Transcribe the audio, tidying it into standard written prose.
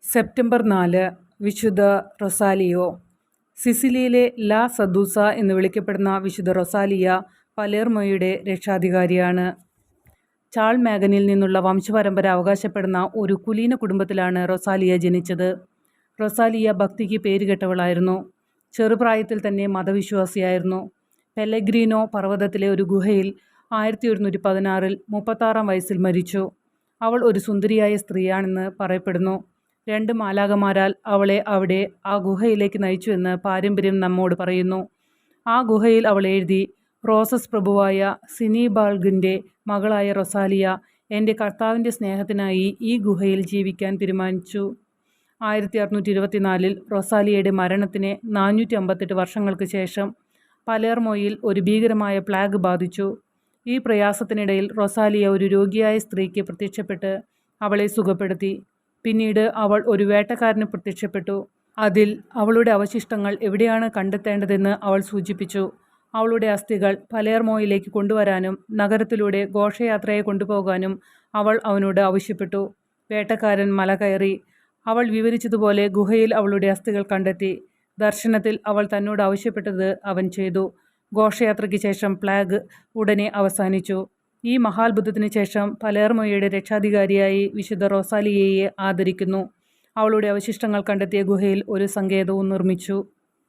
September 4 വിശുദ്ധ റൊസാലിയോ. സിസിലിയിലെ ലാ സദൂസ എന്ന് വിളിക്കപ്പെടുന്ന വിശുദ്ധ റൊസാലിയ പലേർമോയുടെ രക്ഷാധികാരിയാണ്. ചാൾ മാഗനിൽ നിന്നുള്ള വംശപരമ്പര അവകാശപ്പെടുന്ന ഒരു കുലീന കുടുംബത്തിലാണ് റൊസാലിയ ജനിച്ചത്. റൊസാലിയ ഭക്തിക്ക് പേരുകെട്ടവളായിരുന്നു. ചെറുപ്രായത്തിൽ തന്നെ മതവിശ്വാസിയായിരുന്നു. പെല്ലഗ്രീനോ പർവ്വതത്തിലെ ഒരു ഗുഹയിൽ 1116 36-ാം വയസ്സിൽ മരിച്ചു. അവൾ ഒരു സുന്ദരിയായ സ്ത്രീയാണെന്ന് പറയപ്പെടുന്നു. 2 മാലാഖമാരാൽ അവളെ അവിടെ ആ ഗുഹയിലേക്ക് നയിച്ചു എന്ന് പാരമ്പര്യം നമ്മോട് പറയുന്നു. ആ ഗുഹയിൽ അവൾ എഴുതി, റോസസ് പ്രഭുവായ സിനിബാൾഗിൻ്റെ മകളായ റൊസാലിയ എൻ്റെ കർത്താവിൻ്റെ സ്നേഹത്തിനായി ഈ ഗുഹയിൽ ജീവിക്കാൻ തീരുമാനിച്ചു. 1624 റൊസാലിയയുടെ മരണത്തിന് 458 വർഷങ്ങൾക്ക് ശേഷം പലേർമോയിൽ ഒരു ഭീകരമായ പ്ലാഗ് ബാധിച്ചു. ഈ പ്രയാസത്തിനിടയിൽ റൊസാലിയ ഒരു രോഗിയായ സ്ത്രീക്ക് പ്രത്യക്ഷപ്പെട്ട് അവളെ സുഖപ്പെടുത്തി. പിന്നീട് അവൾ ഒരു വേട്ടക്കാരന് പ്രത്യക്ഷപ്പെട്ടു. അതിൽ അവളുടെ അവശിഷ്ടങ്ങൾ എവിടെയാണ് കണ്ടെത്തേണ്ടതെന്ന് അവൾ സൂചിപ്പിച്ചു. അവളുടെ അസ്ഥികൾ പലേർമോയിലേക്ക് കൊണ്ടുവരാനും നഗരത്തിലൂടെ ഘോഷയാത്രയെ കൊണ്ടുപോകാനും അവൾ അവനോട് ആവശ്യപ്പെട്ടു. വേട്ടക്കാരൻ മല കയറി. അവൾ വിവരിച്ചതുപോലെ ഗുഹയിൽ അവളുടെ അസ്ഥികൾ കണ്ടെത്തി. ദർശനത്തിൽ അവൾ തന്നോട് ആവശ്യപ്പെട്ടത് അവൻ ചെയ്തു. ഘോഷയാത്രയ്ക്ക് ശേഷം പ്ലാഗ് ഉടനെ അവസാനിച്ചു. ഈ മഹാത്ഭുതത്തിന് ശേഷം പലേർമോയുടെ രക്ഷാധികാരിയായി വിശുദ്ധ റൊസാലിയയെ ആദരിക്കുന്നു. അവളുടെ അവശിഷ്ടങ്ങൾ കണ്ടെത്തിയ ഗുഹയിൽ ഒരു സങ്കേതവും നിർമ്മിച്ചു.